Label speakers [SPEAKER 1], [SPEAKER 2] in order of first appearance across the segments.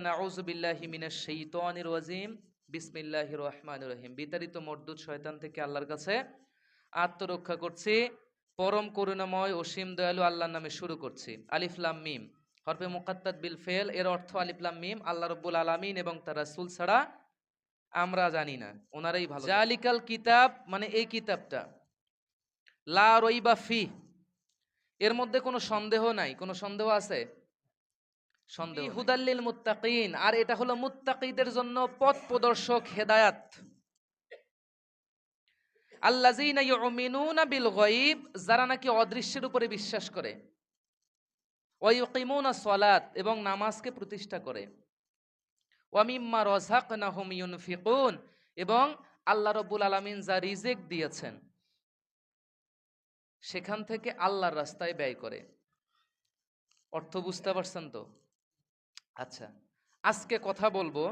[SPEAKER 1] নাউযু বিল্লাহি মিনাশ শাইতানির রাজিম। বিসমিল্লাহির রহমানির রহিম। বিতাড়িত মরদুদ শয়তান থেকে আল্লাহর কাছে আত্মরক্ষা করছি। পরম করুণাময় অসীম দয়ালু আল্লাহর নামে শুরু করছি। আলিফ লাম মিম হরফে মুকাত্তাত বিল ফেল, এর অর্থ আলিফ লাম মিম, আল্লাহ রাব্বুল আলামিন এবং তার রাসূল ছাড়া আমরা জানি না, ওনারাই ভালো। জালিকাল কিতাব মানে এই কিতাবটা, লা রাইবা ফি, এর মধ্যে কোনো সন্দেহ নাই। কোনো সন্দেহ আছে? সন্দেহ নাই। হুদাল্লিল মুত্তাকিন, আর এটা হলো মুত্তাকিদের জন্য পথ প্রদর্শক, হেদায়াত। আল্লাযীনা ইউমিনুনা বিল গায়ব, যারা নাকি অদৃশ্যের উপরে বিশ্বাস করে। ওয়া ইউকিমুনাস সালাত, এবং নামাজকে প্রতিষ্ঠা করে। ওয়া মিম্মা রাযাকনাহুম ইউনফিকুন, এবং আল্লাহ রাব্বুল আলামিন যা রিজিক দিয়েছেন সেখান থেকে আল্লাহর রাস্তায় ব্যয় করে। অর্থ বুঝতে পারছেন তো? আচ্ছা, আজকে কথা বলবো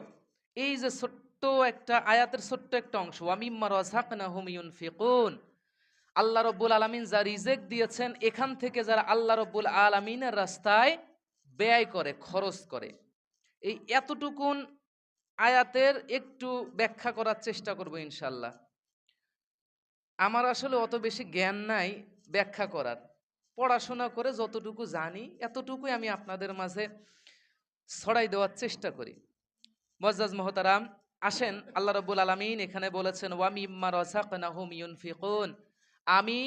[SPEAKER 1] এই যে ছোট্ট একটা আয়াতের ছোট্ট একটা অংশ, ওয়া মিম্মা রাযাকনাহুম ইউনফিকুন, আল্লাহ রাব্বুল আলামিন যা রিজিক দিয়েছেন এখান থেকে যারা আল্লাহ রাব্বুল আলামিনের রাস্তায় ব্যয় করে, খরচ করে। এই এতটুকুন আয়াতের একটু ব্যাখ্যা করার চেষ্টা করব ইনশাআল্লাহ। আমার আসলে অত বেশি জ্ঞান নাই ব্যাখ্যা করার, পড়াশোনা করে যতটুকু জানি এতটুকুই আমি আপনাদের মাঝে ছড়াই দেওয়ার চেষ্টা করি। মুআজ্জাজ মুহতারাম, আসেন, আল্লাহ রাব্বুল আলামিন এখানে বলেছেন ওয়া মিম্মা রাযাকনাহুম ইউনফিকুন, আমি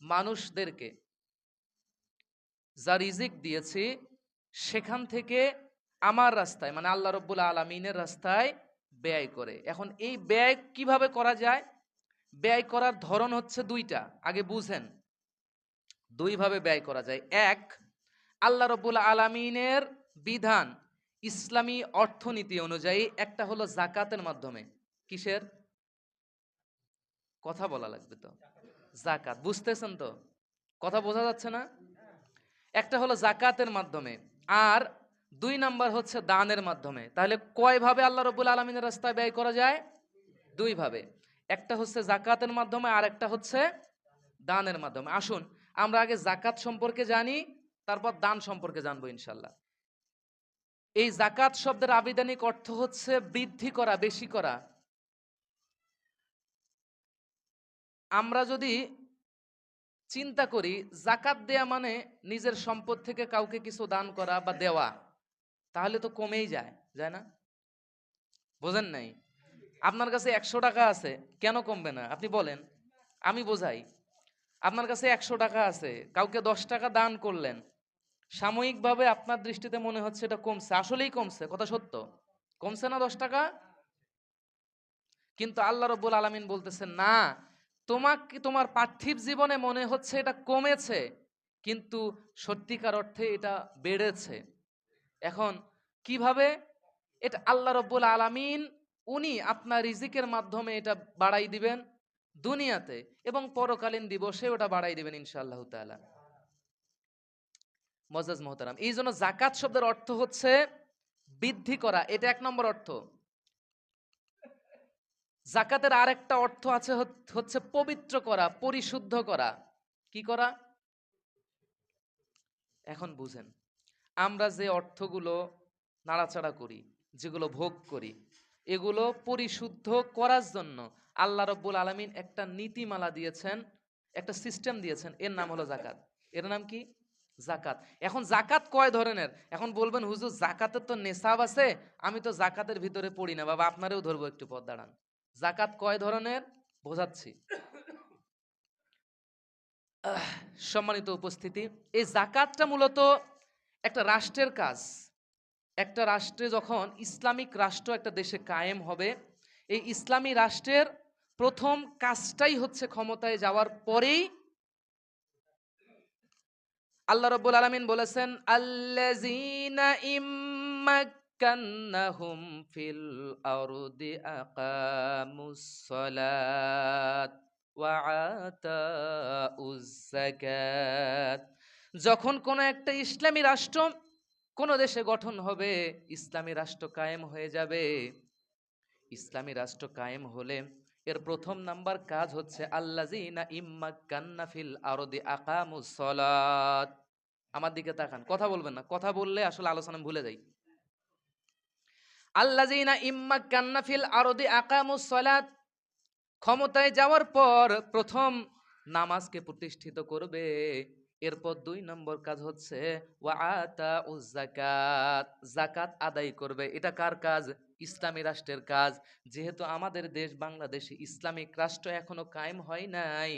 [SPEAKER 1] মানুষদেরকে যা রিজিক দিয়েছি সেখান থেকে আমার রাস্তায় মানে আল্লাহ রাব্বুল আলামিনের রাস্তায় ব্যয় করে। এখন এই ব্যয় কিভাবে করা যায়? ব্যয় করার ধরন হচ্ছে দুইটা, আগে বুঝেন। দুইভাবে ব্যয় করা যায়। এক, আল্লাহ রাব্বুল আলামিনের বিধান ইসলামী অর্থনীতি অনুযায়ী, একটা হলো যাকাতের মাধ্যমে। কিসের? কথা বলা লাগবে তো। যাকাত, বুঝতেছেন তো? কথা বোঝা যাচ্ছে না? একটা হলো যাকাতের মাধ্যমে, আর দুই নাম্বার হচ্ছে দানের মাধ্যমে। তাহলে কয় ভাবে আল্লাহ রাব্বুল আলামিনের রাস্তায় ব্যয় করা যায়? দুই ভাবে। একটা হচ্ছে যাকাতের মাধ্যমে, আর একটা হচ্ছে দানের মাধ্যমে। আসুন আমরা আগে যাকাত সম্পর্কে জানি, তারপর দান সম্পর্কে জানবো ইনশাল্লাহ। এই যাকাত শব্দের আবিধানিক অর্থ হচ্ছে বৃদ্ধি করা, বেশি করা। আমরা যদি চিন্তা করি যাকাত দেয়া মানে নিজের সম্পদ থেকে কাউকে কিছু দান করা বা দেওয়া, তাহলে তো কমেই যায়, যায় না? বোঝেন নাই? আপনার কাছে 100 টাকা আছে, কেন কমবে না আপনি বলেন? আমি বোঝাই। আপনার কাছে 100 টাকা আছে, কাউকে 10 টাকা দান করলেন, সাময়িকভাবে আপনার দৃষ্টিতে মনে হচ্ছে এটা কমছে, আসলেই কমছে, কথা সত্য। কমছে না 10 টাকা? কিন্তু আল্লাহ রাব্বুল আলামিন বলতেছেন না, তোমাকে তোমার পার্থিব জীবনে মনে হচ্ছে এটা কমেছে, কিন্তু সত্যিকার অর্থে এটা বেড়েছে। এখন কিভাবে? এটা আল্লাহ রাব্বুল আলামিন উনি আপনার রিজিকের মাধ্যমে এটা বাড়াই দিবেন দুনিয়াতে, এবং পরকালীন দিবসে ওটা বাড়াই দিবেন ইনশাআল্লাহ তাআলা। মুআজ্জাজ মুহতারাম, এই জন্য যাকাত শব্দের অর্থ হচ্ছে বৃদ্ধি করা, এটা এক নম্বর অর্থ। যাকাতের আরেকটা অর্থ আছে, হচ্ছে পবিত্র করা, পরিশুদ্ধ করা। কি করা? এখন বুঝেন, আমরা যে অর্থগুলো নাড়াচাড়া করি, যেগুলো ভোগ করি, এগুলো পরিশুদ্ধ করার জন্য আল্লাহ রাব্বুল আলামিন একটা নীতিমালা দিয়েছেন, একটা সিস্টেম দিয়েছেন, এর নাম হলো যাকাত। এর নাম কি? যাকাত। এখন যাকাত কয় ধরনের? এখন বলবেন হুজুর যাকাতের তো নেশাব আছে, আমি তো যাকাতের ভিতরে পড়ি না। বাবা আপনারেও ধরবো, একটু পথ দাঁড়ান। যাকাত কয় ধরনের বোঝাচ্ছি। সম্মানিত উপস্থিতি, এই যাকাতটা মূলত একটা রাষ্ট্রের কাজ। একটা রাষ্ট্রে যখন ইসলামিক রাষ্ট্র একটা দেশে কায়েম হবে, এই ইসলামী রাষ্ট্রের প্রথম কাজটাই হচ্ছে ক্ষমতায় যাওয়ার পরেই আল্লাহ রাব্বুল আলামিন বলেছেন আল্লাযীনা ইম্মাক্কান্নাহুম ফিল আরদি আকামুস সালাত ওয়া আতাউজ যাকাত। যখন কোন একটা ইসলামী রাষ্ট্র কোন দেশে গঠন হবে, ইসলামী রাষ্ট্র কায়েম হয়ে যাবে, ইসলামী রাষ্ট্র কায়েম হলে এর প্রথম নাম্বার কাজ হচ্ছে আল্লাযীনা ইম্মাক্কান্না ফিল আরদি আকামুস সালাত। আমার দিকে তাকান, কথা বলবেন না, কথা বললে আসলে আলোচনা ভুলে যাই। আল্লাযীনা ইম্মাক্কান্না ফিল আরদি আকামুস সালাত, ক্ষমতায় যাওয়ার পর প্রথম নামাজকে প্রতিষ্ঠিত করবে। এরপর ২ নম্বর কাজ হচ্ছে ওয়া আতাউজ যাকাত, যাকাত আদায় করবে। এটা কার কাজ? ইসলামী রাষ্ট্রের কাজ। যেহেতু আমাদের দেশ বাংলাদেশে ইসলামিক রাষ্ট্র এখনো কায়েম হয় নাই,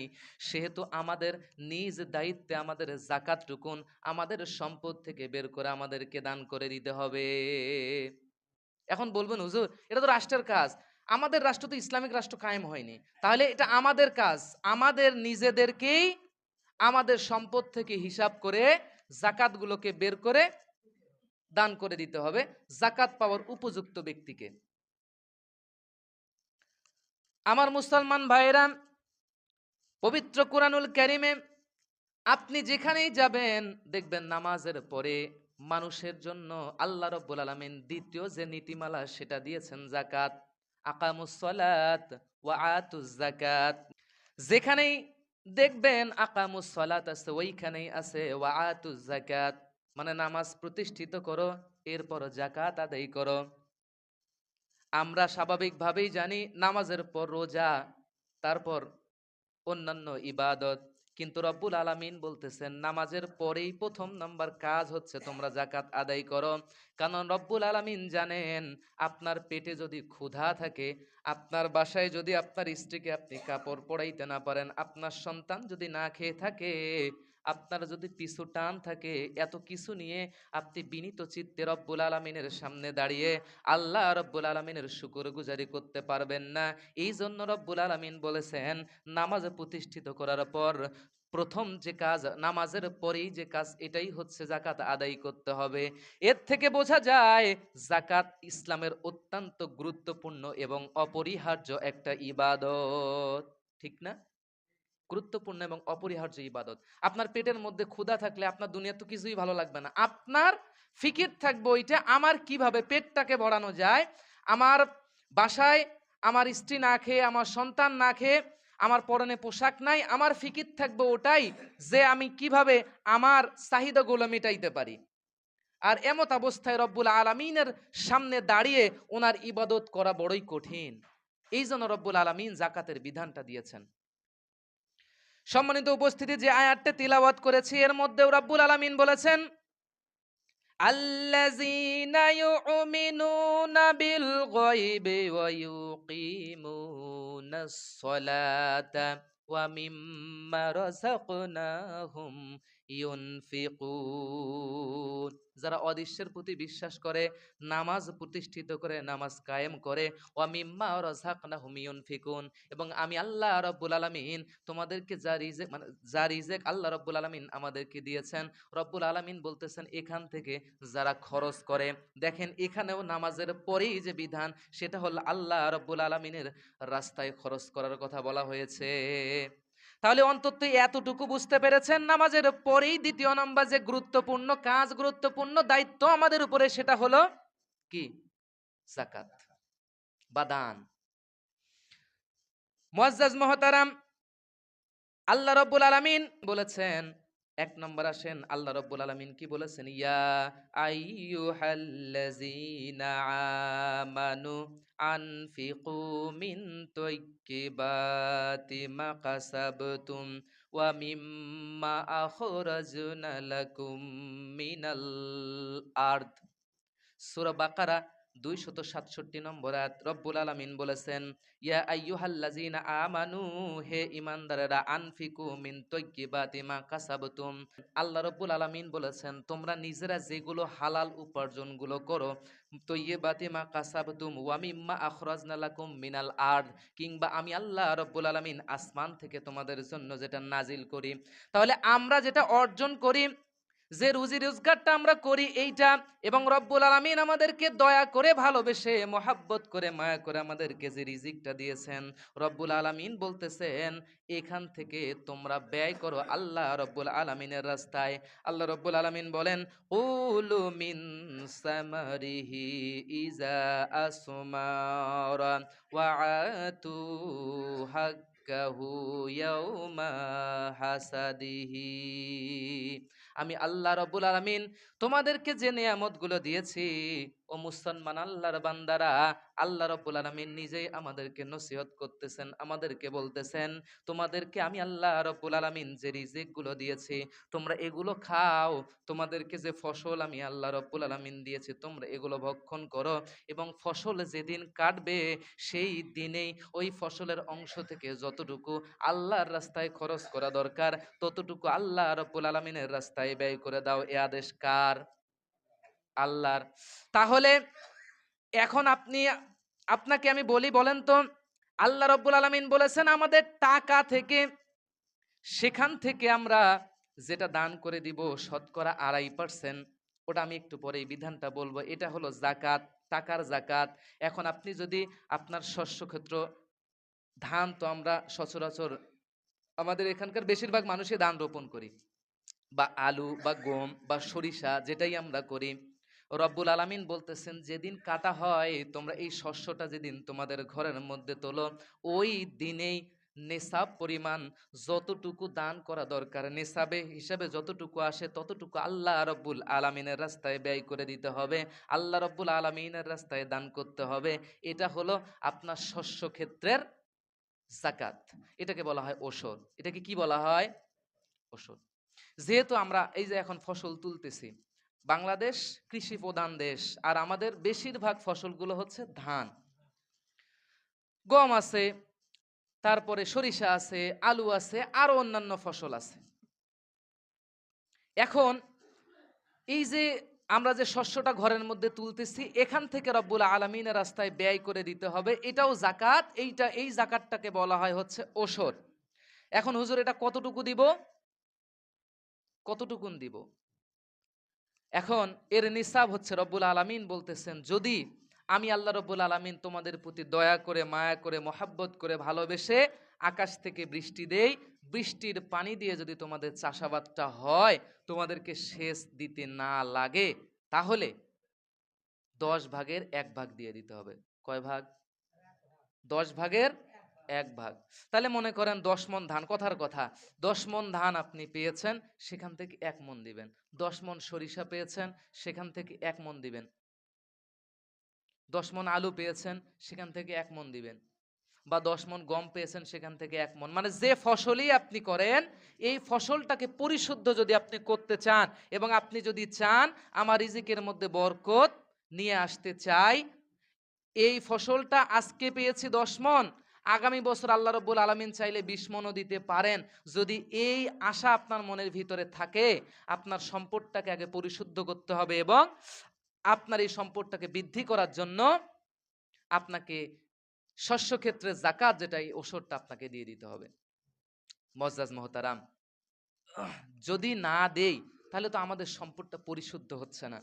[SPEAKER 1] সেহেতু আমাদের নিজ দায়িত্বে আমাদের যাকাতটুকুন আমাদের সম্পদ থেকে বের করে আমাদেরকে দান করে দিতে হবে। এখন বলবেন হুজুর এটা তো রাষ্ট্রের কাজ, আমাদের রাষ্ট্র তো ইসলামিক রাষ্ট্র কায়েম হয়নি, তাহলে এটা আমাদের কাজ, আমাদের নিজেদেরকেই আমাদের সম্পদ থেকে হিসাব করে জাকাতগুলোকে বের করে দান করে দিতে হবে জাকাত পাওয়ার উপযুক্ত ব্যক্তিকে। আমার মুসলমান ভাইরা, পবিত্র কুরআনুল কারীমে আপনি যেখানেই যাবেন দেখবেন নামাজের পরে মানুষের জন্য আল্লাহ রাব্বুল আলামিন দ্বিতীয় যে নীতিমালা সেটা দিয়েছেন যাকাত। আকামুস সালাত ওয়া আতুজ যাকাত। যেখানেই দেখবেন আকামুস সালাত আছে ওইখানেই আছে ওয়া আতুজ যাকাত, মানে নামাজ প্রতিষ্ঠিত করো এরপর যাকাত আদায় করো। আমরা স্বাভাবিকভাবেই জানি নামাজের পর রোজা, তারপর অন্যান্য ইবাদত, কিন্তু রব্বুল আলামিন বলতেছেন নামাজের পরেই প্রথম নাম্বার কাজ হচ্ছে তোমরা যাকাত আদায় করো। কারণ রব্বুল আলামিন জানেন আপনার পেটে যদি ক্ষুধা থাকে, আপনার বাসায় যদি আপনার স্ত্রীকে আপনি কাপড় পরাইতে না পারেন, আপনার সন্তান যদি না খেয়ে থাকে, আপনার যদি পিছু টান থাকে, এত কিছু নিয়ে আপনি বিনীত চিত্তে রব্বুল আলামিনের সামনে দাঁড়িয়ে আল্লাহ রব্বুল আলামিনের শুকরগুজারি করতে পারবেন না। এই জন্য রব্বুল আলামিন বলেছেন নামাজ প্রতিষ্ঠিত করার পর প্রথম যে কাজ, নামাজের পরেই যে কাজ, এটাই হচ্ছে যাকাত আদায় করতে হবে। এর থেকে বোঝা যায় যাকাত ইসলামের অত্যন্ত গুরুত্বপূর্ণ এবং অপরিহার্য একটা ইবাদত, ঠিক না? গুরুত্বপূর্ণ এবং অপরিহার্য ইবাদত। আপনার পেটের মধ্যে ক্ষুধা থাকলে আপনার দুনিয়া তো কিছুই ভালো লাগবে না, আপনার ফিকির থাকবে ওইটা আমার কিভাবে পেটটাকে ভরানো যায়। আমার বাসায় আমার স্ত্রী না খেয়ে, আমার সন্তান না খেয়ে, আমার পরনে পোশাক নাই, আমার ফিকির থাকবে ওটাই যে আমি কিভাবে আমার চাহিদাগুলো মেটাইতে পারি। আর এমত অবস্থায় রব্বুল আলামিনের সামনে দাঁড়িয়ে ওনার ইবাদত করা বড়ই কঠিন। এই জন্য রব্বুল আলামিন যাকাতের বিধানটা দিয়েছেন। সম্মানিত উপস্থিতি, যে আয়াতটা তিলাওয়াত করেছি এর মধ্যে রব্বুল আলামিন বলেছেন আল্লাযীনা ইউমিনুনা বিল গায়বি ওয়া ইউকিমুনাস সালাতা ওয়া মিম্মা রাযাকনাহুম ইউনফিকুন। যারা অদৃশ্যের প্রতি বিশ্বাস করে, নামাজ প্রতিষ্ঠিত করে, নামাজ কায়েম করে, ওয়া মিম্মা রাযাকনাহুম ইউনফিকুন, এবং আমি আল্লাহ রাব্বুল আলামিন তোমাদেরকে যা রিজেক, মানে যা রিজেক আল্লাহ রাব্বুল আলামিন আমাদেরকে দিয়েছেন, রব্বুল আলামিন বলতেছেন এখান থেকে যারা খরচ করে। দেখেন এখানেও নামাজের পরেই যে বিধান সেটা হলো আল্লাহ রাব্বুল আলামিনের রাস্তায় খরচ করার কথা বলা হয়েছে। তাহলে অন্তত এতটুকু বুঝতে পেরেছেন নামাজের পরেই দ্বিতীয় নম্বর যে গুরুত্বপূর্ণ কাজ, গুরুত্বপূর্ণ দায়িত্ব আমাদের উপরে, সেটা হলো কি? যাকাত বা দান। মুআজ্জাজ মুহতারাম, আল্লাহ রাব্বুল আলামিন বলেছেন, এক নম্বর আসেন আল্লাহ রাব্বুল আলামিন কি বলেছেন, ইয়া আইয়ুহাল্লাযীনা আমানু আনফিকু মিন তাইয়্যিবাতি মা কাসাবতুম ওয়া মিম্মা আখরাজনা লাকুম মিনাল আরদ। সূরা বাকারা 267 নম্বর আয়াত। রব্বুল আলামিন বলেছেন ইয়া আইয়ুহাল্লাযীনা আমানু, হে ঈমানদারেরা, আনফিকু মিন তাইয়্যিবাতি মা কাসাবতুম। আল্লাহ রব্বুল আলামিন বলেছেন তোমরা নিজেরা যেগুলো হালাল উপার্জনগুলো করো, তাইয়্যিবাতি মা কাসাবতুম ওয়া মিম্মা আখরাজনা লাকুম মিনাল আরদ, কিংবা আমি আল্লাহ রব্বুল আলামিন আসমান থেকে তোমাদের জন্য যেটা নাজিল করি। তাহলে আমরা যেটা অর্জন করি, যে রুজি রোজগারটা আমরা করি এইটা, এবং রব্বুল আলামিন আমাদেরকে দয়া করে, ভালোবেসে, মহাব্বত করে, মায়া করে আমাদেরকে যে রিজিকটা দিয়েছেন, রব্বুল আলামিন বলতেছেন এখান থেকে তোমরা ব্যয় করো আল্লাহ রব্বুল আলামিনের রাস্তায়। আল্লাহ রব্বুল আলামিন বলেন কুলু মিন সামারিহি ইজা আসমারা ওয়া আতু হাক্কাহু ইয়াউমা হাসাদিহি। আমি আল্লাহ রাব্বুল আলামিন তোমাদেরকে যে নিয়ামতগুলো দিয়েছি ও মুসলমান আল্লাহর বান্দারা, আল্লাহ রাব্বুল আলামিন নিজেই আমাদেরকে নসিহত করতেছেন, আমাদেরকে বলতেছেন তোমাদেরকে আমি আল্লাহ রাব্বুল আলামিন যে রিজিক গুলো দিয়েছি তোমরা এগুলো খাও, তোমাদেরকে যে ফসল আমি আল্লাহ রাব্বুল আলামিন দিয়েছি তোমরা এগুলো ভক্ষণ করো, এবং ফসল যেদিন কাটবে সেই দিনেই ওই ফসলের অংশ থেকে যতটুকু আল্লাহর রাস্তায় খরচ করা দরকার ততটুকু আল্লাহ রাব্বুল আলামিনের রাস্তায় ব্যয় করে দাও। এ আদেশ কার? আল্লাহর। তাহলে এখন আপনাকে আমি বলি, বলেন তো আল্লাহ রাব্বুল আলামিন বলেছেন আমাদের টাকা থেকে, সেখান থেকে আমরা যেটা দান করে দিব শতকরা 2.5%, ওটা আমি একটু পরে এই বিধানটা বলবো, এটা হলো জাকাত, টাকার জাকাত। এখন আপনি যদি আপনার শস্য ক্ষেত্র, ধান তো আমরা সচরাচর আমাদের এখানকার বেশিরভাগ মানুষই ধান রোপণ করি, বা আলু বা গম বা সরিষা যেটাই আমরা করি, রব্বুল আলামিন বলতেছেন যেদিন কাটা হয় তোমরা এই শস্যটা যেদিন তোমাদের ঘরের মধ্যে তোলো ওই দিনেই নেসাব পরিমাণ যতটুকু দান করা দরকার, নেসাবে হিসাবে যতটুকু আসে ততটুকু আল্লাহ রব্বুল আলামিনের রাস্তায় ব্যয় করে দিতে হবে, আল্লাহ রব্বুল আলামিনের রাস্তায় দান করতে হবে। এটা হলো আপনার শস্য ক্ষেত্রের জাকাত। এটাকে বলা হয় ওশর। এটাকে কি বলা হয়? ওশর। যেহেতু আমরা এই যে এখন ফসল তুলতেছি, বাংলাদেশ কৃষি প্রধান দেশ, আর আমাদের বেশিরভাগ ফসলগুলো হচ্ছে ধান, গম আছে, তারপরে সরিষা আছে, আলু আছে, আরো অন্যান্য ফসল আছে। এখন এই যে আমরা যে শস্যটা ঘরের মধ্যে তুলতেছি এখান থেকে রব্বুল আলামিনের রাস্তায় ব্যয় করে দিতে হবে, এটাও জাকাত। এই জাকাতটাকে বলা হয় হচ্ছে ওশর। এখন হুজুর এটা কতটুকু দিব? কতটুকুন দিব? এখন এর নিসাব হচ্ছে রব্বুল আলামিন বলতেছেন যদি আমি আল্লাহ রব্বুল আলামিন তোমাদের প্রতি দয়া করে, মায়া করে, মহাব্বত করে, ভালোবেসে আকাশ থেকে বৃষ্টি দেই, বৃষ্টির পানি দিয়ে যদি তোমাদের চাষাবাদটা হয়, তোমাদেরকে সেচ দিতে না লাগে, তাহলে 10 ভাগের 1 ভাগ দিয়ে দিতে হবে। কয় ভাগ? 10 ভাগের 1 ভাগ। তাহলে মনে করেন 10 মণ ধান, কথার কথা 10 মণ ধান আপনি পেয়েছেন, সেখান থেকে 1 মণ দিবেন। 10 মণ সরিষা পেয়েছেন, সেখান থেকে 1 মণ দিবেন। 10 মণ আলু পেয়েছেন, সেখান থেকে 1 মণ দিবেন। বা 10 মণ গম পেয়েছেন, সেখান থেকে 1 মণ। মানে যে ফসলই আপনি করেন এই ফসলটাকে পরিশুদ্ধ যদি আপনি করতে চান, এবং আপনি যদি চান আমার রিজিকের মধ্যে বরকত নিয়ে আসতে চাই, এই ফসলটা আজকে পেয়েছি 10 মণ, আগামী বছর আল্লাহ রব্বুল আলামিন চাইলে 20 মণও দিতে পারেন। যদি এই আশা আপনার মনের ভিতরে থাকে, আপনার সম্পদটাকে আগে পরিশুদ্ধ করতে হবে, এবং আপনার এই সম্পদটাকে বৃদ্ধি করার জন্য আপনাকে শস্য ক্ষেত্রে জাকাত, যেটা এই ওষুধটা আপনাকে দিয়ে দিতে হবে। মুআজ্জাজ মুহতারাম, যদি না দেই তাহলে তো আমাদের সম্পদটা পরিশুদ্ধ হচ্ছে না।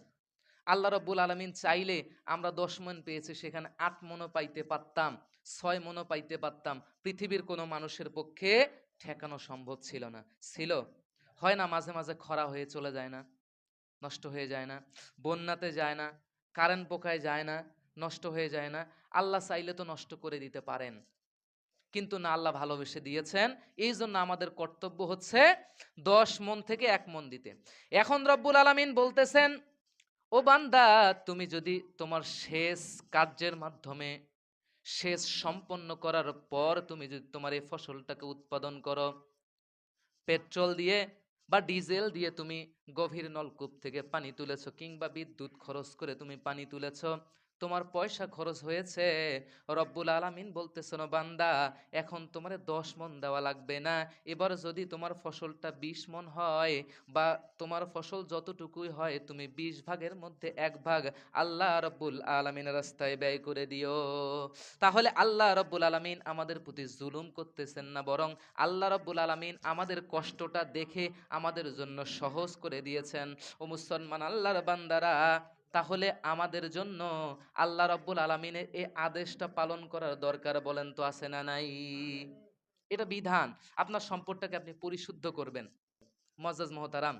[SPEAKER 1] আল্লাহ রাব্বুল আলামিন চাইলে আমরা 10 মণ পেয়েছি, সেখানে 8 মণও পাইতে পারতাম, 6 মণও পাইতে পারতাম। পৃথিবীর কোনো মানুষের পক্ষে ঠেকানো সম্ভব ছিল না। ছিল? হয় না মাঝে মাঝে খরা হয়ে চলে যায় না, নষ্ট হয়ে যায় না, বন্যাতে যায় না, কারেন্ট পোকায় যায় না, নষ্ট হয়ে যায় না। আল্লাহ চাইলে তো নষ্ট করে দিতে পারেন, কিন্তু না, আল্লাহ ভালোবেসে দিয়েছেন। এই জন্য আমাদের কর্তব্য হচ্ছে 10 মণ থেকে 1 মণ দিতে। এখন রব্বুল আলামিন বলতেছেন ও বান্দা, তুমি যদি তোমার শেষ কার্যের মাধ্যমে শেষ সম্পন্ন করার পর তুমি যদি তোমার এই ফসলটাকে উৎপাদন করো, পেট্রোল দিয়ে বা ডিজেল দিয়ে তুমি গভীর নলকূপ থেকে পানি তুলেছো, কিংবা বিদ্যুৎ খরচ করে তুমি পানি তুলেছো, তোমার পয়সা খরচ হয়েছে, রব্বুল আলামিন বলতেছেন ও বান্দা এখন তোমার 10 মণ দেওয়া লাগবে না। এবার যদি তোমার ফসলটা 20 মণ হয়, বা তোমার ফসল যতটুকুই হয়, তুমি 20 ভাগের মধ্যে 1 ভাগ আল্লাহ রব্বুল আলামিনের রাস্তায় ব্যয় করে দিও। তাহলে আল্লাহ রব্বুল আলামিন আমাদের প্রতি জুলুম করতেছেন না, বরং আল্লাহ রব্বুল আলামিন আমাদের কষ্টটা দেখে আমাদের জন্য সহজ করে দিয়েছেন। ও মুসলমান আল্লাহর বান্দারা, তাহলে আমাদের জন্য আল্লাহ রব্বুল আলামিনের এই আদেশটা পালন করার দরকার বলেন তো আছে না নাই? এটা বিধান, আপনার সম্পদটাকে আপনি পরিশুদ্ধ করবেন। মুআজ্জাজ মুহতারাম,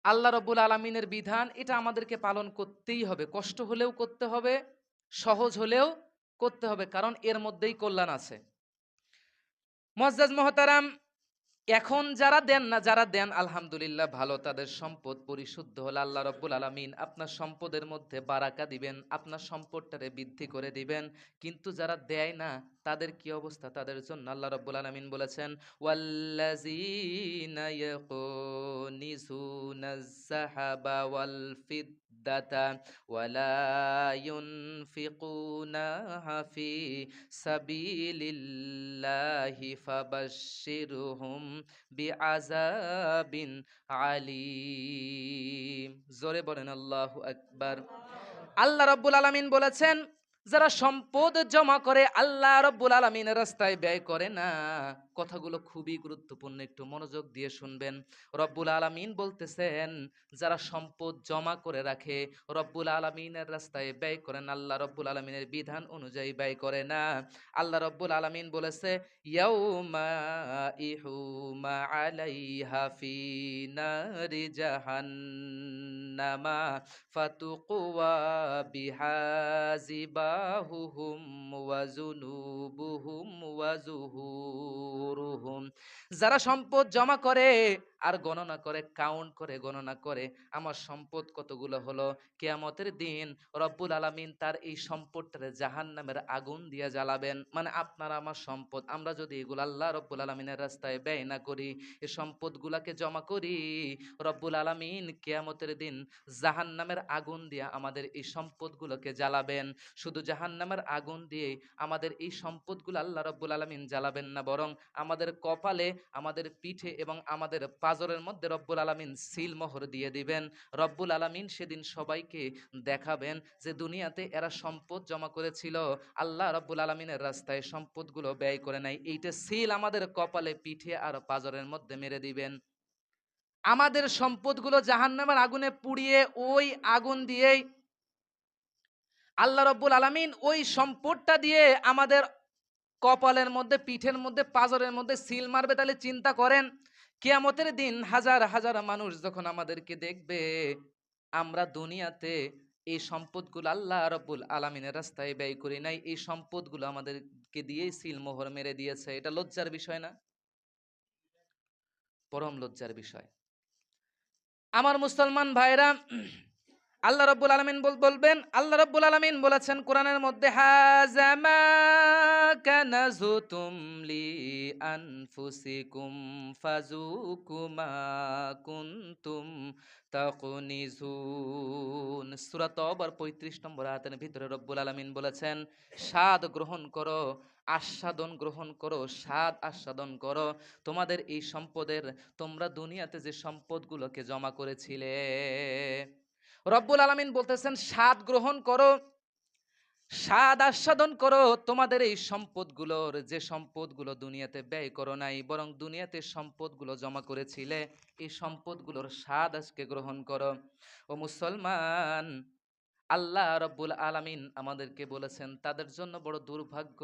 [SPEAKER 1] আল্লাহ রব্বুল আলামিনের বিধান, এটা আমাদেরকে পালন করতেই হবে, কষ্ট হলেও করতে হবে, সহজ হলেও করতে হবে, কারণ এর মধ্যেই কল্যাণ আছে। মুআজ্জাজ মুহতারাম, এখন যারা দেন না, যারা দেন আলহামদুলিল্লাহ ভালো, তাদের সম্পদ পরিশুদ্ধ হলে আল্লাহ রাব্বুল আলামিন আপনার সম্পদের মধ্যে বারাকা দিবেন, আপনার সম্পদটারে বৃদ্ধি করে দিবেন। কিন্তু যারা দেয় না তাদের কি অবস্থা? তাদের জন্য আল্লাহ রাব্বুল আলামিন বলেছেন, ওয়াল্লাযীনা ইয়াকুনিজুনাজ যাহাবা ওয়াল ফিদ্দাতা ওয়ালা ইউনফিকুনাহা ফি সাবিলিল্লাহি ফাবাশশিরহুম বিআযাবিন আলীম। জোরে বলেন আল্লাহু আকবার। আল্লাহ রাব্বুল আলামিন বলেছেন, যারা সম্পদ জমা করে আল্লাহ রাব্বুল আলামিনের রাস্তায় ব্যয় করে না, কথাগুলো খুবই গুরুত্বপূর্ণ, একটু মনোযোগ দিয়ে শুনবেন। রব্বুল আলামিন বলতেছেন, যারা সম্পদ জমা করে রাখে, রব্বুল আলামিনের রাস্তায় ব্যয় করেন, আল্লাহ রব্বুল আলামিনের বিধান অনুযায়ী ব্যয় করে না, আল্লাহ রব্বুল আলামিন বলেছে, ইয়াউমা ইহুমা আলাইহা ফি নারি জাহান্নামা ফাতুকুয়া বিহাজিবাহুহুম ওয়া জুনুবুহুম ওয়া জুহুরুহুম। যারা সম্পদ জমা করে আর গণনা করে, কাউন্ট করে, গণনা করে আমার সম্পদ কতগুলো হলো, কিয়ামতের দিন রব্বুল আলামিন তার এই সম্পদটারে জাহান্নামের আগুন দিয়ে জ্বালাবেন। মানে আপনার আমার সম্পদ, আমরা যদি এগুলো আল্লাহ রব্বুল আলামিনের রাস্তায় ব্যয় না করি, এই সম্পদগুলাকে জমা করি, রব্বুল আলামিন কিয়ামতের দিন জাহান্নামের আগুন দিয়ে আমাদের এই সম্পদগুলোকে জ্বালাবেন। শুধু জাহান্নামের আগুন দিয়ে আমাদের এই সম্পদগুলো আল্লাহ রব্বুল আলামিন জ্বালাবেন না, বরং আমাদের কপালে, আমাদের পিঠে এবং আমাদের পাজরের মধ্যে রব্বুল আলামিন সিল মোহর দিয়ে দিবেন। রব্বুল আলামিন সেদিন সবাইকে দেখাবেন যে দুনিয়াতে এরা সম্পদ জমা করেছিল, আল্লাহ রব্বুল আলামিনের রাস্তায় সম্পদগুলো ব্যয় করে নাই, এইটা সিল আমাদের কপালে, পিঠে আর পাজরের মধ্যে মেরে দিবেন। আমাদের সম্পদগুলো জাহান্নামের আগুনে পুড়িয়ে ওই আগুন দিয়েই আল্লাহ রব্বুল আলামিন ওই সম্পদটা দিয়ে আমাদের কপালের মধ্যে, পিঠের মধ্যে, পাজরের মধ্যে সিল মারবে। তাহলে চিন্তা করেন, কিয়ামতের দিন হাজার হাজার মানুষ যখন আমাদেরকে দেখবে, আমরা দুনিয়াতে এই সম্পদগুলো আল্লাহ রব্বুল আলামিনের রাস্তায় ব্যয় করি নাই, এই সম্পদগুলো আমাদেরকে দিয়েই সিল মোহর মেরে দিয়েছে। এটা লজ্জার বিষয় না? পরম লজ্জার বিষয়। আমার মুসলমান ভাইরা, আল্লাহ রাব্বুল আলামিন বলবেন, আল্লাহ রাব্বুল আলামিন বলেছেন কোরআনের মধ্যে, হাযা মা কানাজতুম লি আনফুসিকুম ফাযুকু মা কুনতুম তাকুনিজুন। সূরা তওবার ৩৫ নম্বর আয়াতের ভিতরে রব্বুল আলামিন বলেছেন, স্বাদ গ্রহণ করো, আস্বাদন গ্রহণ করো, স্বাদ আস্বাদন করো তোমাদের এই সম্পদের, তোমরা দুনিয়াতে যে সম্পদগুলোকে জমা করেছিলে। রব্বুল আলামিন বলতেছেন, স্বাদ গ্রহণ করো, স্বাদ আস্বাদন করো তোমাদের এই সম্পদগুলোর, যে সম্পদগুলো দুনিয়াতে ব্যয় করো নাই, বরং দুনিয়াতে সম্পদগুলো জমা করেছিলে, এই সম্পদগুলোর স্বাদ আজকে গ্রহণ করো। ও মুসলমান, আল্লাহ রব্বুল আলামিন আমাদেরকে বলেছেন, তাদের জন্য বড় দুর্ভাগ্য,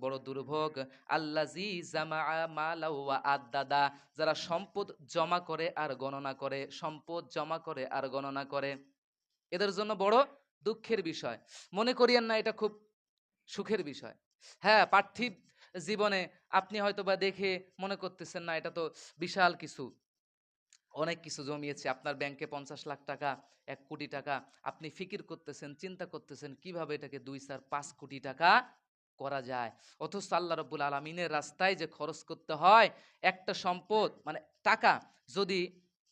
[SPEAKER 1] বড় দুর্ভোগ, আল্লাযী জামাআ মালা ওয়া আদ্দাদা, যারা সম্পদ জমা করে আর গণনা করে, সম্পদ জমা করে আর গণনা করে, এদের জন্য বড় দুঃখের বিষয়। মনে করিয়েন না এটা খুব সুখের বিষয়। হ্যাঁ, পার্থিব জীবনে আপনি হয়তোবা দেখে মনে করতেছেন না এটা তো বিশাল কিছু, অনেক কিছু জমিয়েছে, আপনার ব্যাংকে ৫০ লাখ টাকা, ১ কোটি টাকা, আপনি ফিকির করতেছেন, চিন্তা করতেছেন কিভাবে এটাকে ২, ৪, ৫ কোটি টাকা করা যায়। অথচ আল্লাহ রাব্বুল আলামিনের রাস্তায় যে খরচ করতে হয়, একটা সম্পদ মানে টাকা যদি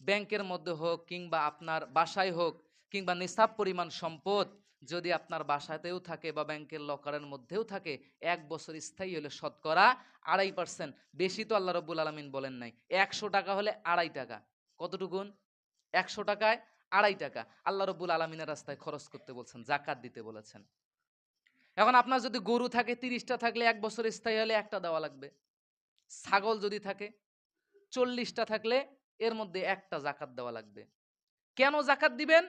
[SPEAKER 1] ব্যাংকের মধ্যে হোক কিংবা আপনার বাসায় হোক, কিংবা নিসাব পরিমাণ সম্পদ যদি আপনার বাসাতেও থাকে বা ব্যাংকের লকারের মধ্যেও থাকে, ১ বছর স্থায়ী হলে শতকরা ২.৫%, বেশি তো আল্লাহ রাব্বুল আলামিন বলেন নাই, ১০০ টাকা হলে ২.৫ টাকা, কতটুকুন? ১০০ টাকায় ২.৫ টাকা আল্লাহ রাব্বুল আলামিনের রাস্তায় খরচ করতে বলছেন, জাকাত দিতে বলেছেন। এখন আপনার যদি গরু থাকে ৩০টা, থাকলে ১ বছর স্থায়ী হলে একটা দেওয়া লাগবে। ছাগল যদি থাকে ৪০টা, থাকলে এর মধ্যে একটা জাকাত দেওয়া লাগবে। কেন জাকাত দিবেন?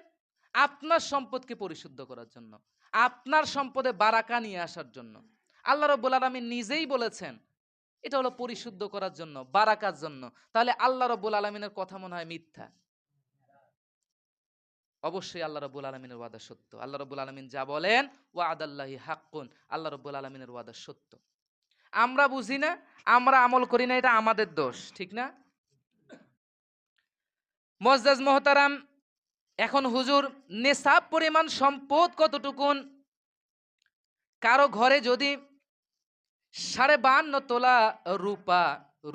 [SPEAKER 1] আপনার সম্পদকে পরিশুদ্ধ করার জন্য, আপনার সম্পদে বারাকা নিয়ে আসার জন্য। আল্লাহ রাব্বুল আলামিন নিজেই বলেছেন এটা হলো পরিশুদ্ধ করার জন্য, বারাকার জন্য। তাহলে আল্লাহ রাব্বুল আলামিনের কথা মনে হয় মিথ্যা? অবশ্যই আল্লাহ রাব্বুল আলামিনের ওয়াদা সত্য। আল্লাহ রাব্বুল আলামিন যা বলেন, ওয়াদাল্লাহি হাক্কুন, আল্লাহ রাব্বুল আলামিনের ওয়াদা সত্য। আমরা বুঝি না, আমরা আমল করি না, এটা আমাদের দোষ, ঠিক না? মুআজ্জাজ মুহতারাম, এখন হুজুর নেশাব পরিমাণ সম্পদ কতটুকুন? কারো ঘরে যদি 52.5 তোলা রূপা,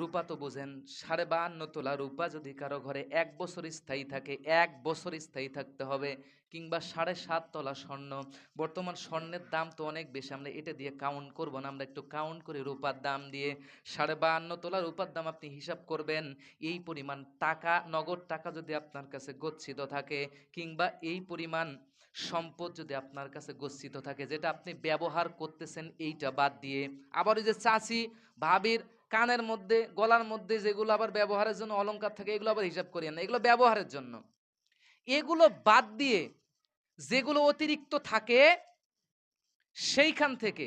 [SPEAKER 1] রূপা তো বোঝেন, 52.5 তোলা রূপা যদি কারো ঘরে 1 বছর স্থায়ী থাকে, 1 বছর স্থায়ী থাকতে হবে, কিংবা 7.5 তোলা স্বর্ণ। বর্তমান স্বর্ণের দাম তো অনেক বেশি, আমরা এটা দিয়ে কাউন্ট করব না, আমরা একটু কাউন্ট করি রূপার দাম দিয়ে। 52.5 তোলা রূপার দাম আপনি হিসাব করবেন। এই পরিমাণ টাকা, নগদ টাকা যদি আপনার কাছে গচ্ছিত থাকে, কিংবা এই পরিমাণ সম্পদ যদি আপনার কাছে গচ্ছিত থাকে, যেটা আপনি ব্যবহার করতেছেন এইটা বাদ দিয়ে, আবার ওই যে চাচি ভাবির কানের মধ্যে গলার মধ্যে যেগুলো আবার ব্যবহারের জন্য অলংকার থাকে, এগুলো আবার হিসাব করিয়েন না, এগুলো ব্যবহারের জন্য। এগুলো বাদ দিয়ে যেগুলো অতিরিক্ত থাকে সেইখান থেকে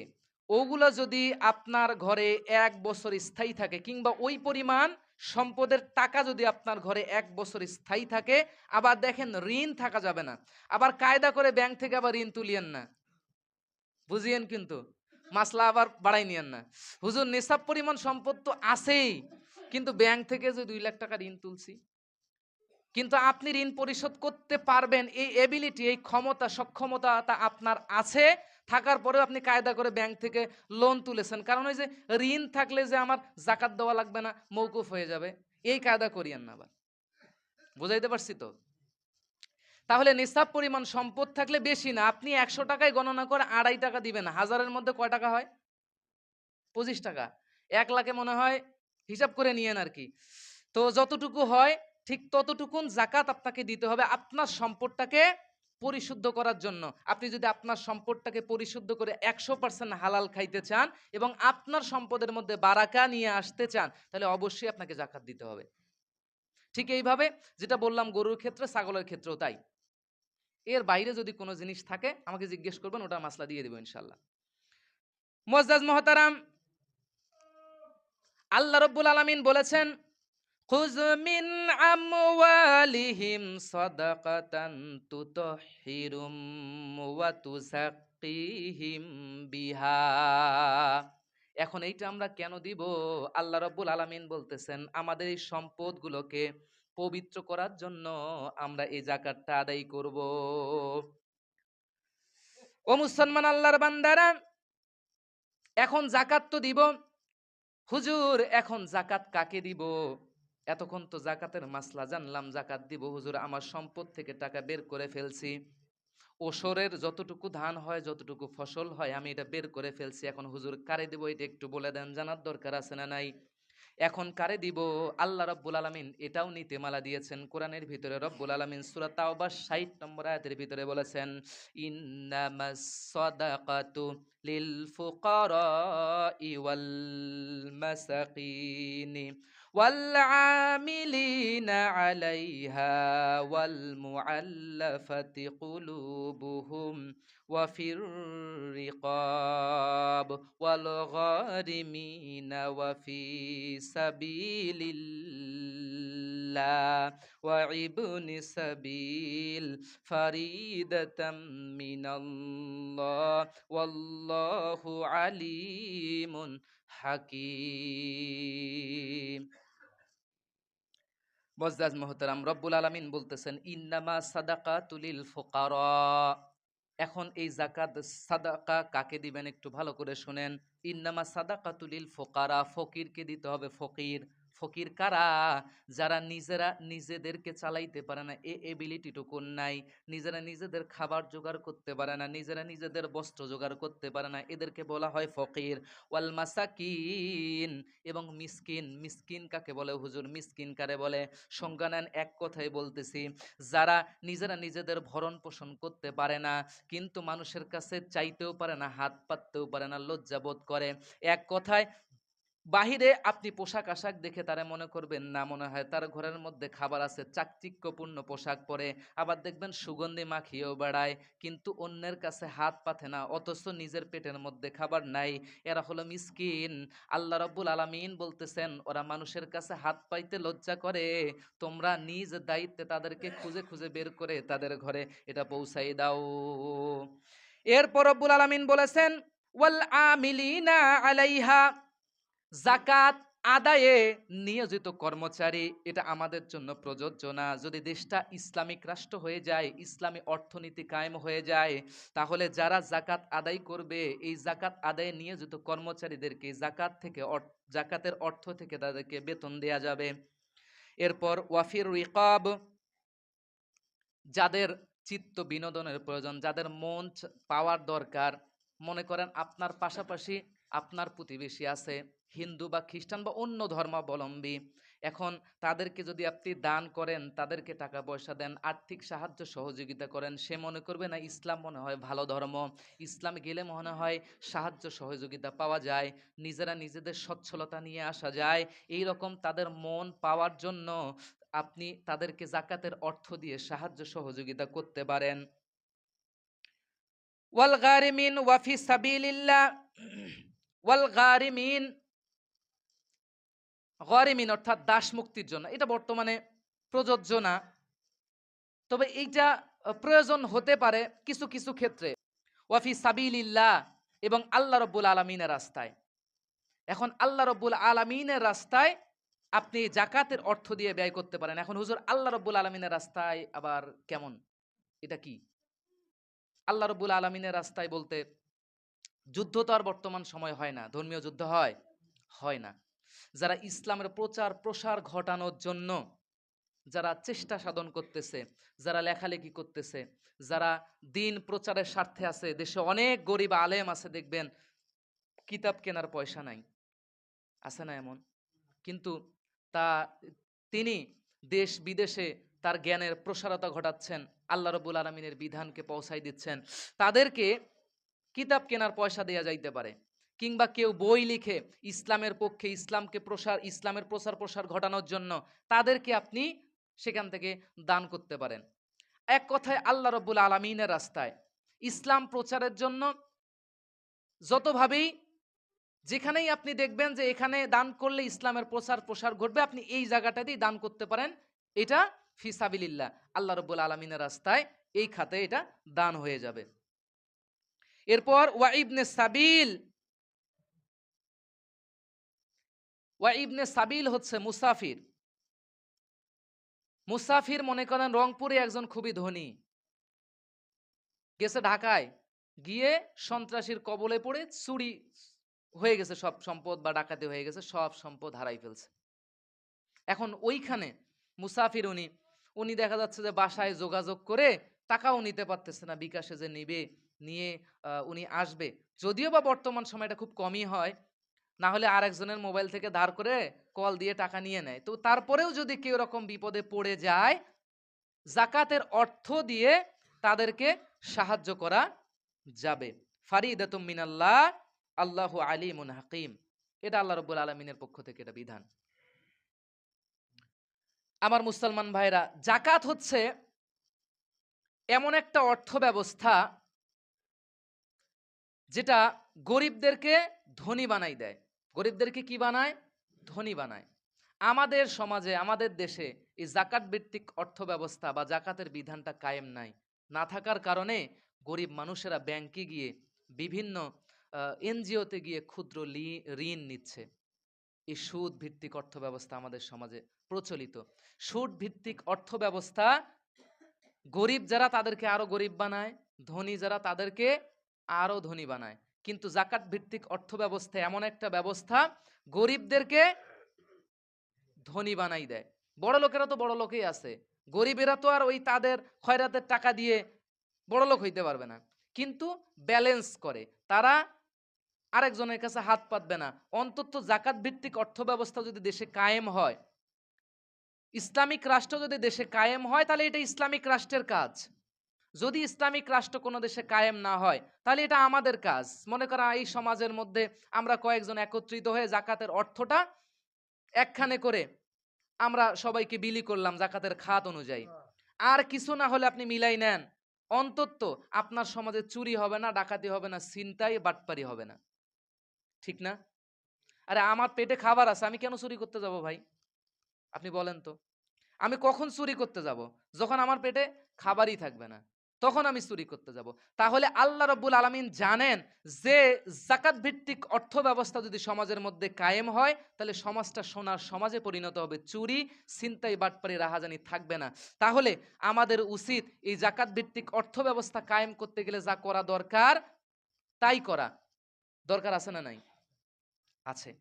[SPEAKER 1] ওগুলো যদি আপনার ঘরে 1 বছর স্থায়ী থাকে, কিংবা ওই পরিমাণ সম্পদের টাকা যদি আপনার ঘরে 1 বছর স্থায়ী থাকে, আবার দেখেন ঋণ থাকা যাবে না, আবার কায়দা করে ব্যাংক থেকে আবার ঋণ তুলিয়েন না, বুঝিয়েন কিন্তু মাসলা আবার বাড়াই নিয়েন না। হুজুর নিসাব পরিমাণ সম্পদ তো আছেই, কিন্তু ব্যাংক থেকে যে 2 লাখ টাকা ঋণ তুলছি, কিন্তু আপনি ঋণ পরিশোধ করতে পারবেন, এই এবিলিটি, এই ক্ষমতা, সক্ষমতা তা আপনার আছে, থাকার পরেও আপনি কায়দা করে ব্যাংক থেকে লোন তুলেছেন, কারণ ওই যে ঋণ থাকলে যে আমার জাকাত দেওয়া লাগবে না, মৌকুফ হয়ে যাবে, এই কায়দা করিয়েন না আবার। বুঝাইতে পারছি তো? তাহলে নিসাব পরিমাণ সম্পদ থাকলে বেশি না, আপনি 100 টাকায় গণনা করে 2.5 টাকা দিবেন, হাজারের মধ্যে কয় টাকা হয়? 25 টাকা। 1 লাখে মনে হয়, হিসাব করে নিয়েন আর কি। তো যতটুকু হয় ঠিক ততটুকুন জাকাত আপনাকে দিতে হবে আপনার সম্পদটাকে পরিশুদ্ধ করার জন্য। আপনি যদি আপনার সম্পদটাকে পরিশুদ্ধ করে 100% হালাল খাইতে চান এবং আপনার সম্পদের মধ্যে বারাকা নিয়ে আসতে চান, তাহলে অবশ্যই আপনাকে জাকাত দিতে হবে। ঠিক এইভাবে যেটা বললাম গরুর ক্ষেত্রে, ছাগলের ক্ষেত্রেও তাই। এর বাইরে যদি কোনো জিনিস থাকে আমাকে জিজ্ঞেস করবেন, ওটা মাসলা দিয়ে দেবো ইনশাল্লাহ। মুআজ্জাজ মুহতারাম, আল্লাহ রাব্বুল আলামিন বলেছেন, খুয মিন আমওয়ালিহিম সাদাকাতান তুতাহহিরুম ওয়া তুযাক্কিহিম বিহা। এখন এইটা আমরা কেন দিব? আল্লাহ রাব্বুল আলামিন বলতেছেন, আমাদের এই সম্পদগুলোকে পবিত্র করার জন্য আমরা এই যাকাতটা আদায় করব। ও মুসলমান আল্লাহর বান্দারা, এখন যাকাত তো দিব। হুজুর এখন যাকাত কাকে দিব? এতক্ষণ তো যাকাতের মাসলা জানলাম, যাকাত দিব হুজুর, আমার সম্পদ থেকে টাকা বের করে ফেলছি, ওসরের যতটুকু ধান হয়, যতটুকু ফসল হয়, আমি এটা বের করে ফেলছি, এখন হুজুর কারে দিব এটা একটু বলে দেন, জানার দরকার আছে না নাই? এখন কারে দিব? আল্লাহ রাব্বুল আলামিন এটাও নীতিমালা দিয়েছেন কোরআনের ভিতরে। রব্বুল আলামিন সূরা তাওবা 60 নম্বর আয়াতের ভিতরে বলেছেন, ইন্নামাস সাদাকাতু লিল ফুকারাই ওয়াল মাসাকিনি ওয়াল আমিলিনা আলাইহা ওয়াল মুআল্লাফাতি কুলুবুহুম ওয়া ফির রিকাব ওয়াল গারিমিনা ওয়া ফি সাবিলিল্লাহ ওয়া ইবনি সাবিল ফারিদাতাম মিনাল্লাহ ওয়াল্লাহু আলিমুন হাকিম। মুআজ্জাজ মুহতারাম, রব্বুল আলামিন বলতেছেন, ইন্নামা সাদাকাতুল লিল ফুকারা। এখন এই যাকাত, সাদাকা কাকে দিবেন একটু ভালো করে শুনেন। ইন্নামা সাদাকাতুল লিল ফুকারা, ফকিরকে দিতে হবে। ফকির, ফকির কারা? যারা নিজেরা নিজেদেরকে চালাইতে পারে না, এ এবিলিটিটুকু নাই, নিজেরা নিজেদের খাবার জোগাড় করতে পারে না, নিজেরা নিজেদের বস্ত্র জোগাড় করতে পারে না, এদেরকে বলা হয় ফকির। ওয়াল মাসাকিন, এবং মিসকিন। মিসকিন কাকে বলে হুজুর? মিসকিন কারে বলে? সংজ্ঞা নেন, এক কথাই বলতেছি, যারা নিজেরা নিজেদের ভরণ পোষণ করতে পারে না, কিন্তু মানুষের কাছে চাইতেও পারে না, হাত পাততেও পারে না, লজ্জাবোধ করে। এক কথায়, বাহিরে আপনি পোশাক আশাক দেখে তারা মনে করবেন না, মনে হয় তার ঘরের মধ্যে খাবার আছে, চাকচিক্যপূর্ণ পোশাক পরে, আবার দেখবেন সুগন্ধি মাখিয়েও বেড়ায়, কিন্তু অন্যের কাছে হাত পাতে না, অথচ নিজের পেটের মধ্যে খাবার নাই। এরা হলো মিসকিন। আল্লাহ রাব্বুল আলামিন বলতেছেন, ওরা মানুষের কাছে হাত পাইতে লজ্জা করে, তোমরা নিজ দায়িত্বে তাদেরকে খুঁজে খুঁজে বের করে তাদের ঘরে এটা পৌঁছাই দাও। এরপর রব্বুল আলামিন বলেছেন, ওয়াল আমিলিনা আলাইহা, যাকাত আদায়ে নিয়োজিত কর্মচারী, এটা আমাদের জন্য প্রযোজ্য না। যদি দেশটা ইসলামিক রাষ্ট্র হয়ে যায়, ইসলামী অর্থনীতি কায়েম হয়ে যায়, তাহলে যারা যাকাত আদায় করবে, এই যাকাত আদায়ে নিয়োজিত কর্মচারীদেরকে যাকাতের অর্থ থেকে তাদেরকে বেতন দেয়া যাবে। এরপর ওয়াফির রিকাব, যাদের চিত্ত বিনোদনের প্রয়োজন, যাদের মন পাওয়ার দরকার, মনে করেন আপনার পাশাপাশি আপনার প্রতিবেশী আছে হিন্দু বা খ্রিস্টান বা অন্য ধর্মাবলম্বী, এখন তাদেরকে যদি আপনি দান করেন, তাদেরকে টাকা পয়সা দেন, আর্থিক সাহায্য সহযোগিতা করেন, সে মনে করবে না ইসলাম মনে হয় ভালো ধর্ম, ইসলাম গেলে মনে হয় সাহায্য সহযোগিতা পাওয়া যায়, নিজেরা নিজেদের সচ্ছলতা নিয়ে আসা যায়। এই রকম তাদের মন পাওয়ার জন্য আপনি তাদেরকে যাকাতের অর্থ দিয়ে সাহায্য সহযোগিতা করতে পারেন। ওয়াল গারিমিন ওয়া ফি সাবিলিল্লাহ, ওয়াল গারিমিন, গরিমিন অর্থাৎ দাস মুক্তির জন্য, এটা বর্তমানে প্রযোজ্য না, তবে এইটা প্রয়োজন হতে পারে কিছু কিছু ক্ষেত্রে। ওয়াফি সাবিলিল্লাহ, এবং আল্লাহ রব্বুল আলামিনের রাস্তায়। এখন আল্লাহ রব্বুল আলামিনের রাস্তায় আপনি জাকাতের অর্থ দিয়ে ব্যয় করতে পারেন। এখন হুজুর আল্লাহ রব্বুল আলামিনের রাস্তায় আবার কেমন, এটা কি? আল্লাহ রব্বুল আলামিনের রাস্তায় বলতে যুদ্ধ তো আর বর্তমান সময় হয় না, ধর্মীয় যুদ্ধ হয় হয় না। যারা ইসলামের প্রচার প্রসার ঘটানোর জন্য যারা চেষ্টা সাধন করতেছে, যারা লেখালেখি করতেছে, যারা দিন প্রচারের স্বার্থে আছে, দেশে অনেক গরিব আলেম আছে, দেখবেন কিতাব কেনার পয়সা নাই, আছে না এমন? কিন্তু তা তিনি দেশ বিদেশে তার জ্ঞানের প্রসারতা ঘটাচ্ছেন, আল্লাহ রাব্বুল আলামিনের বিধানকে পৌঁছাই দিচ্ছেন। তাদেরকে কিতাব কেনার পয়সা দেয়া যাইতে পারে, কিংবা কেউ বই লিখে ইসলামের পক্ষে, ইসলামের প্রচার প্রসার ঘটানোর জন্য, তাদেরকে আপনি সেখান থেকে দান করতে পারেন। এক কথায় আল্লাহ রাব্বুল আলামিনের রাস্তায় ইসলাম প্রচারের জন্য যতভাবেই, যেখানেই আপনি দেখবেন যে এখানে দান করলে ইসলামের প্রচার প্রসার ঘটবে, আপনি এই জায়গাটাতেই দান করতে পারেন। এটা ফি সাবিলিল্লাহ, আল্লাহ রাব্বুল আলামিনের রাস্তায়, এই খাতে এটা দান হয়ে যাবে। এরপর ওয়া ইবনে সাবিল, ওয়া ইবনে সাবিল হচ্ছে মুসাফির। মুসাফির মনে করেন রংপুরে একজন খুবই ধনী, গেছে ঢাকায়, গিয়ে সন্ত্রাসীর কবলে পড়ে চুরি হয়ে গেছে সব সম্পদ, বা ডাকাতি হয়ে গেছে, সব সম্পদ হারাই ফেলছে। এখন ওইখানে মুসাফির উনি উনি দেখা যাচ্ছে যে বাসায় যোগাযোগ করে টাকাও নিতে পারতেছে না, বিকাশে যে নিবে, নিয়ে উনি আসবে, যদিও বা বর্তমান সময়টা খুব কমই হয়, না হলে আরেকজনের মোবাইল থেকে ধার করে কল দিয়ে টাকা নিয়ে নেয়। তো তারপরেও যদি কেউ রকম বিপদে পড়ে যায়, জাকাতের অর্থ দিয়ে তাদেরকে সাহায্য করা যাবে। ফারিদাতুম মিনাল্লাহ, আল্লাহু আলিমুন হাকিম, এটা আল্লাহ রাব্বুল আলামিনের পক্ষ থেকে এটা বিধান। আমার মুসলমান ভাইরা, জাকাত হচ্ছে এমন একটা অর্থ ব্যবস্থা যেটা গরিবদেরকে ধনী বানাই দেয়। গরিবদেরকে কি বানায়? ধনী বানায়। আমাদের সমাজে, আমাদের দেশে এই জাকাত ভিত্তিক অর্থ ব্যবস্থা বা জাকাতের বিধানটা কায়েম নাই। না থাকার কারণে গরিব মানুষেরা ব্যাংকে গিয়ে, বিভিন্ন এনজিওতে গিয়ে ক্ষুদ্র ঋণ নিচ্ছে। এই সুদ ভিত্তিক অর্থ ব্যবস্থা আমাদের সমাজে প্রচলিত। সুদ ভিত্তিক অর্থ ব্যবস্থা গরিব যারা তাদেরকে আরো গরিব বানায়, ধনী যারা তাদেরকে আরো ধনী বানায়। কিন্তু জাকাত ভিত্তিক অর্থ ব্যবস্থা এমন একটা ব্যবস্থা, গরিবদেরকে ধনী বানাই দেয়। বড় লোকেরা তো বড় লোকই আছে, গরিবেরা তো আর ওই তাদের খয়রাতের টাকা দিয়ে বড় লোক হইতে পারবে না, কিন্তু ব্যালেন্স করে, তারা আরেকজনের কাছে হাত পাতবে না। অন্তত জাকাত ভিত্তিক অর্থ ব্যবস্থা যদি দেশে কায়েম হয়, ইসলামিক রাষ্ট্র যদি দেশে কায়েম হয়, তাহলে এটা ইসলামিক রাষ্ট্রের কাজ। যদি ইসলামিক রাষ্ট্র কোনো দেশে কায়েম না হয়, তাহলে এটা আমাদের কাজ। মনে করা এই সমাজের মধ্যে আমরা কয়েকজন একত্রিত হয়ে জাকাতের অর্থটা একখানে করে আমরা সবাইকে বিলি করলাম জাকাতের খাত অনুযায়ী। আর কিছু না হলে আপনি মিলাই নেন, অন্তত আপনার সমাজে চুরি হবে না, ডাকাতি হবে না, ছিনতাই বাটপারি হবে না। ঠিক না? আরে আমার পেটে খাবার আছে, আমি কেন চুরি করতে যাব ভাই? আপনি বলেন তো, আমি কখন চুরি করতে যাব? যখন আমার পেটে খাবারই থাকবে না। তখন আমি চুরি করতে যাব। তাহলে আল্লাহ রাব্বুল আলামিন জানেন যে যাকাত ভিত্তিক অর্থ ব্যবস্থা যদি সমাজের মধ্যে কায়েম হয়, তাহলে সমাজটা সোনার সমাজে পরিণত হবে। চুরি, ছিনতাই, বাটপারি, রাহাজানি থাকবে না। তাহলে আমাদের উচিত এই যাকাত ভিত্তিক অর্থ ব্যবস্থা কায়েম করতে গেলে যা করা দরকার তাই করা। দরকার আছে না নাই? আছে।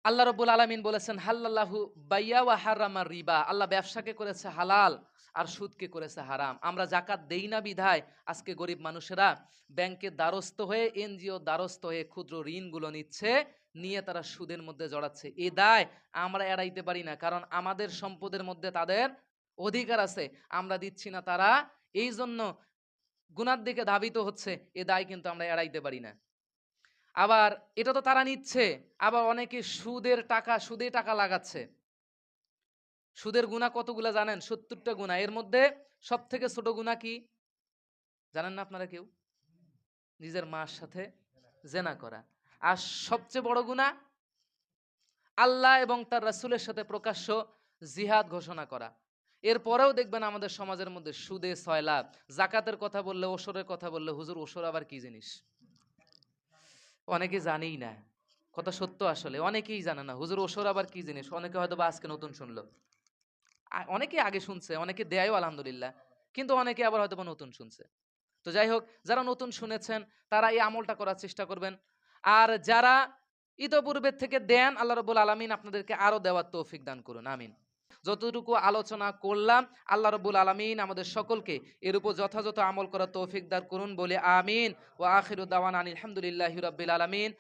[SPEAKER 1] আল্লাহ রাব্বুল আলামিন বলেছেন হাল্লাল্লাহু বাইয়া ওয়া হারামা রিবা। আল্লাহ ব্যবসাকে করেছে হালাল আর সুদকে করেছে হারাম। আমরা যাকাত দেই না বিধায় আজকে গরিব মানুষেরা ব্যাংকের দ্বারস্থ হয়ে, এনজিও দ্বারস্থ হয়ে ক্ষুদ্র ঋণগুলো নিচ্ছে, নিয়ে তারা সুদের মধ্যে জড়াচ্ছে। এ দায় আমরা এড়াইতে পারি না, কারণ আমাদের সম্পদের মধ্যে তাদের অধিকার আছে, আমরা দিচ্ছি না, তারা এই জন্য গুনার দিকে ধাবিত হচ্ছে। এ দায় কিন্তু আমরা এড়াইতে পারি না। আবার এটা তো তারা নিচ্ছে, আবার অনেকে সুদে টাকা লাগাচ্ছে। সুদের গুনাহ কতগুলা জানেন? ৭০টা গুনাহ। এর মধ্যে সবথেকে ছোট গুনাহ কি জানেন না আপনারা কেউ? নিজের মার সাথে জেনা করা। আর সবচেয়ে বড় গুনাহ আল্লাহ এবং তার রাসূলের সাথে প্রকাশ্য জিহাদ ঘোষণা করা। এরপরেও দেখবেন আমাদের সমাজের মধ্যে সুদে সয়লাব। যাকাতের কথা বললে, ওসরের কথা বললে, হুজুর ওসর আবার কি জিনিস? অনেকে জানেই না। কথা সত্য আসলে। অনেকেই জানে না। হুজুর ওসর আবার কি জিনিস? অনেকে হয়তোবা আজকে নতুন শুনলো। অনেকে আগে শুনছে, অনেকে দেয়ও আলহামদুলিল্লাহ। কিন্তু অনেকে আবার হয়তোবা নতুন শুনছে। তো যাই হোক, যারা নতুন শুনেছেন তারা এই আমলটা করার চেষ্টা করবেন। আর যারা ইতপূর্বের থেকে দেন, আল্লাহ রাব্বুল আলামিন আপনাদেরকে আরো দেওয়ার তৌফিক দান করুন। আমিন। যতটুকু আলোচনা করলাম, আল্লাহ রাব্বুল আলামিন আমাদের সকলকে এর উপর যথাযথ আমল করার তৌফিক দান করুন বলে আমিন। ওয়া আখিরু দাওয়ানা আনিল হামদুলিল্লাহি রাব্বিল আলামিন।